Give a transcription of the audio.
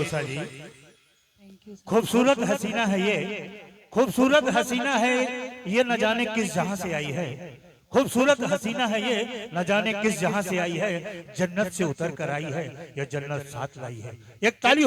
गोसा जी, खूबसूरत हसीना है ये, खूबसूरत हसीना है ये, न जाने किस जहां से आई है। खूबसूरत हसीना है ये, न जाने किस जहां से आई है। जन्नत से उतर कर आई है, या जन्नत साथ लाई है। एक ताली